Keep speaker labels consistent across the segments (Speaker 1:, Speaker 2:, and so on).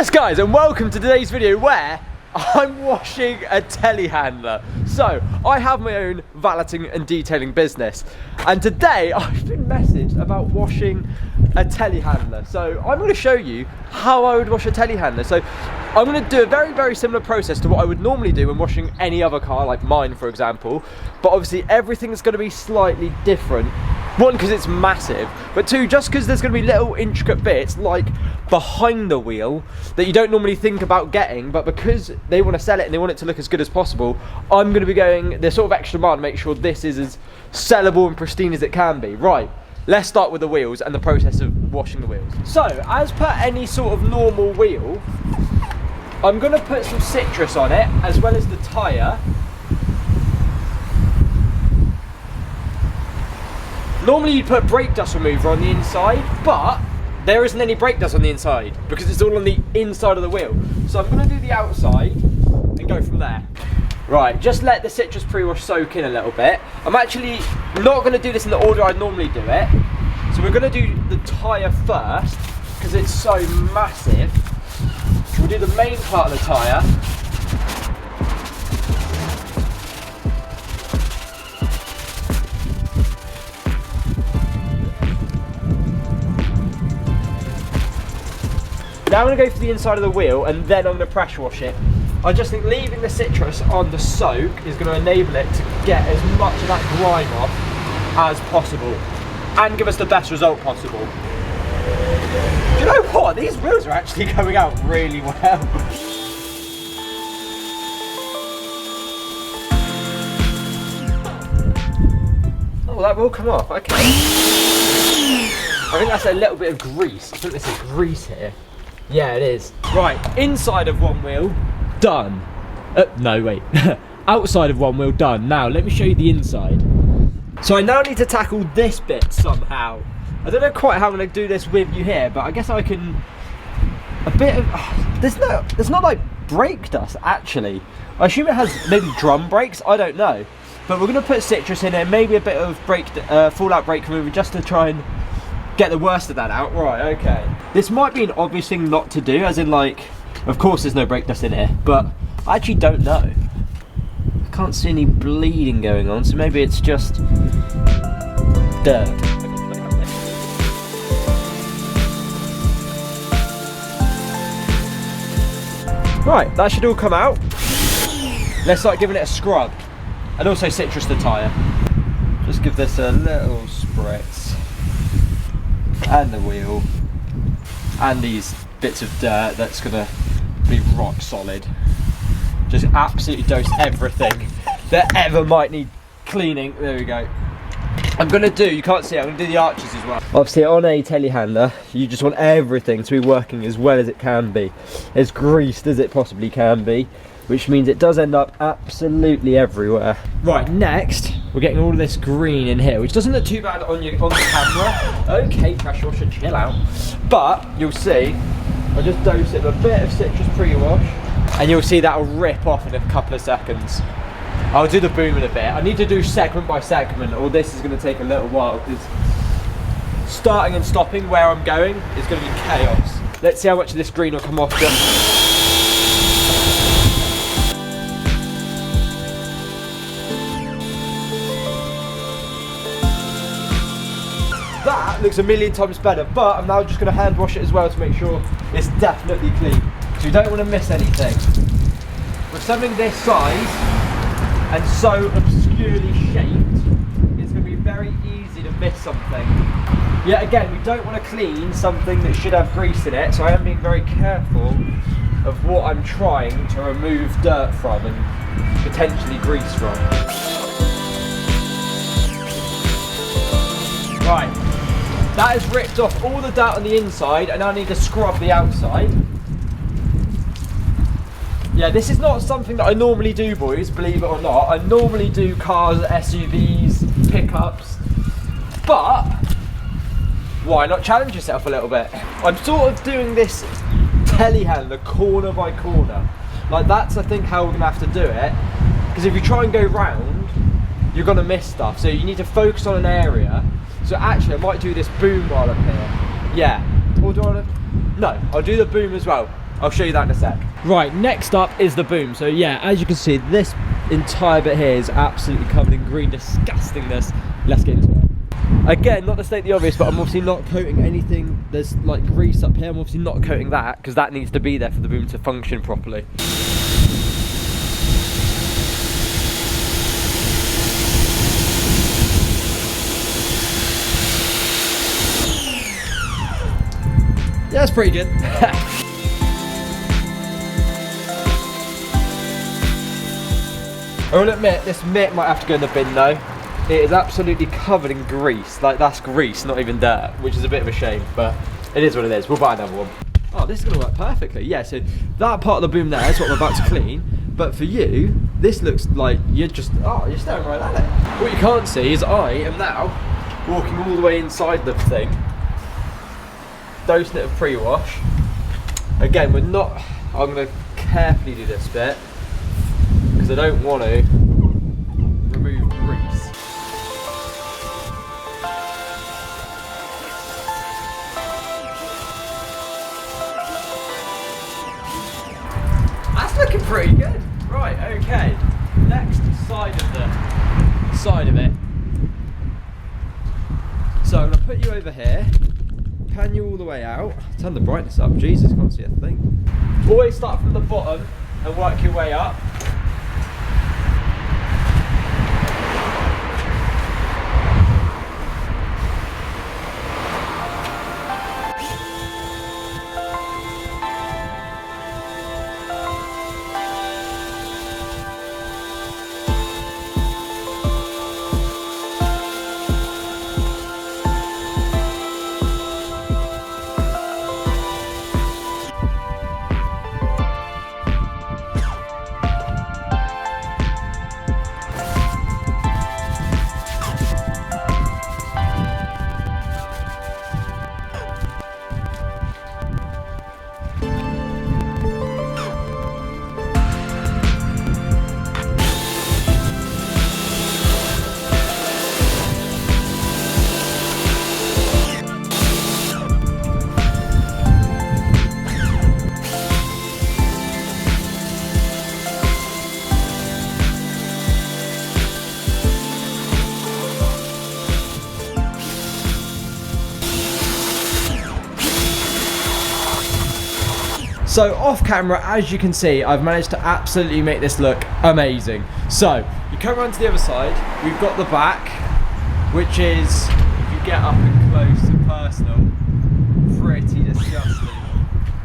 Speaker 1: Yes guys, and welcome to today's video where I'm washing a telehandler. So, I have my own valeting and detailing business, and today I've been messaged about washing a telehandler. So, I'm going to show you how I would wash a telehandler. So, I'm going to do a very similar process to what I would normally do when washing any other car, like mine for example, but obviously everything's going to be slightly different. One, because it's massive, but two, just because there's going to be little intricate bits like behind the wheel that you don't normally think about getting, but because they want to sell it and they want it to look as good as possible, I'm going to be going the sort of extra mile to make sure this is as sellable and pristine as it can be. Right, let's start with the wheels and the process of washing the wheels. So, as per any sort of normal wheel, I'm going to put some citrus on it, as well as the tyre. Normally you'd put brake dust remover on the inside, but there isn't any brake dust on the inside because it's all on the inside of the wheel. So I'm going to do the outside and go from there. Right, just let the citrus pre-wash soak in a little bit. I'm actually not going to do this in the order I'd normally do it. So we're going to do the tyre first because it's so massive. We'll do the main part of the tyre. Now I'm going to go for the inside of the wheel and then I'm going to pressure wash it. I just think leaving the citrus on the soak is going to enable it to get as much of that grime off as possible and give us the best result possible. Do you know what? These wheels are actually coming out really well. Oh, that will come off, okay. I think that's a little bit of grease. I think there's some grease here. Yeah, it is. Right, inside of one wheel, done. No, wait. Outside of one wheel, done. Now, let me show you the inside. So I now need to tackle this bit somehow. I don't know quite how I'm going to do this with you here, but I guess I can... A bit of... There's not like brake dust, actually. I assume it has maybe drum brakes, I don't know. But we're going to put citrus in there, maybe a bit of fallout brake remover just to try and get the worst of that out. Right, okay. This might be an obvious thing not to do, as in like, of course there's no brake dust in here, but I actually don't know. I can't see any bleeding going on, so maybe it's just dirt. Right, that should all come out. Let's start giving it a scrub. And also citrus the tyre. Just give this a little spritz. And the wheel, and these bits of dirt that's gonna be rock solid. Just absolutely dose everything that ever might need cleaning. There we go. I'm gonna do, you can't see it, I'm gonna do the arches as well. Obviously on a telehandler, you just want everything to be working as well as it can be, as greased as it possibly can be, which means it does end up absolutely everywhere. Right, next, we're getting all of this green in here, which doesn't look too bad on the camera. Okay, pressure washer, chill out. But, you'll see, I just dose it with a bit of citrus pre-wash, and you'll see that'll rip off in a couple of seconds. I'll do the boom in a bit. I need to do segment by segment, or this is going to take a little while, because starting and stopping where I'm going is going to be chaos. Let's see how much of this green will come off just. That looks a million times better, but I'm now just going to hand wash it as well to make sure it's definitely clean. So you don't want to miss anything. With something this size and so obscurely shaped, it's going to be very easy to miss something. Yet again, we don't want to clean something that should have grease in it, so I am being very careful of what I'm trying to remove dirt from and potentially grease from. Right. That has ripped off all the dirt on the inside, and I need to scrub the outside. Yeah, this is not something that I normally do, boys, believe it or not. I normally do cars, SUVs, pickups, but why not challenge yourself a little bit? I'm sort of doing this telehandler corner by corner. Like that's, I think, how we're gonna have to do it. Because if you try and go round, you're gonna miss stuff. So you need to focus on an area. So actually, I might do this boom while I'm here. Yeah. Or do I want to... No, I'll do the boom as well. I'll show you that in a sec. Right, next up is the boom. So yeah, as you can see, this entire bit here is absolutely covered in green disgustingness. Let's get into it. Again, not to state the obvious, but I'm obviously not coating anything. There's like grease up here. I'm obviously not coating that because that needs to be there for the boom to function properly. Yeah, that's pretty good. I will admit, this mitt might have to go in the bin though. It is absolutely covered in grease. Like, that's grease, not even dirt, which is a bit of a shame, but it is what it is. We'll buy another one. Oh, this is gonna work perfectly. Yeah, so that part of the boom there is what I'm about to clean. But for you, this looks like you're staring right at it. What you can't see is I am now walking all the way inside the thing, dosing it of pre-wash. Again, I'm gonna carefully do this bit because I don't want to remove grease. That's looking pretty good. Right, okay. Next side of it. So I'm gonna put you over here, pan you all the way out. Turn the brightness up. Jesus, can't see a thing. Always start from the bottom and work your way up. So off camera, as you can see, I've managed to absolutely make this look amazing. So you come around to the other side, we've got the back, which is, if you get up and close and personal, pretty disgusting.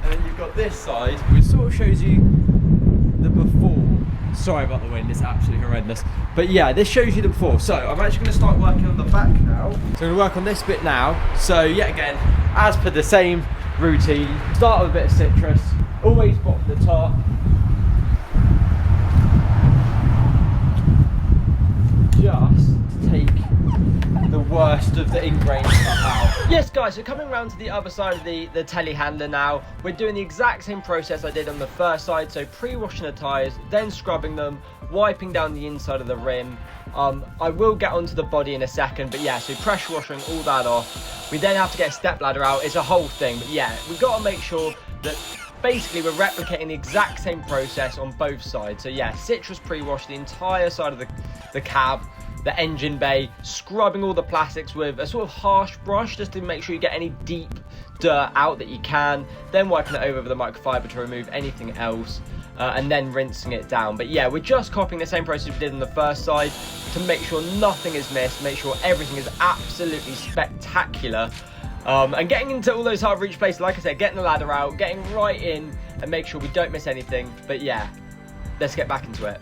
Speaker 1: And then you've got this side, which sort of shows you the before. Sorry about the wind, it's absolutely horrendous. But yeah, this shows you the before. So I'm actually going to start working on the back now. So I'm going to work on this bit now. So yet again, as per the same routine, start with a bit of citrus, always bottom the top. Just take the worst of the ingrained stuff out. Yes guys, so coming around to the other side of the telehandler now, we're doing the exact same process I did on the first side, so pre-washing the tyres, then scrubbing them, wiping down the inside of the rim. I will get onto the body in a second, but yeah, so pressure washing all that off. We then have to get a step ladder out. It's a whole thing, but yeah, we've got to make sure that basically we're replicating the exact same process on both sides. So yeah, citrus pre-wash the entire side of the cab, the engine bay, scrubbing all the plastics with a sort of harsh brush just to make sure you get any deep dirt out that you can, then wiping it over with the microfiber to remove anything else, and then rinsing it down. But yeah, we're just copying the same process we did on the first side to make sure nothing is missed, make sure everything is absolutely spectacular. And getting into all those hard reach places, like I said, getting the ladder out, getting right in and make sure we don't miss anything. But yeah, let's get back into it.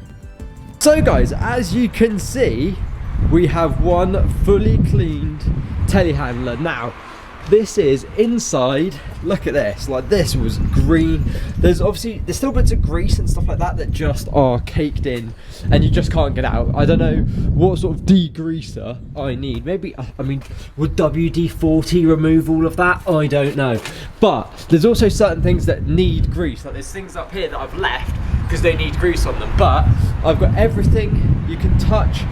Speaker 1: So guys, as you can see, we have one fully cleaned telehandler. Now, this is inside. Look at this, like this was green. There's still bits of grease and stuff like that that just are caked in and you just can't get out. I don't know what sort of degreaser I need. Maybe, I mean, would WD-40 remove all of that? I don't know. But there's also certain things that need grease. Like there's things up here that I've left because they need grease on them. But I've got everything you can touch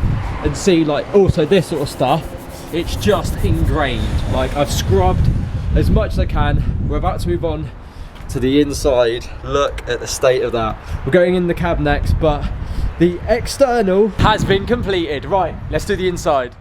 Speaker 1: and see, like also this sort of stuff. It's just ingrained. Like I've scrubbed as much as I can. We're about to move on to the inside. Look at the state of that. We're going in the cab next, but the external has been completed. Right, let's do the inside.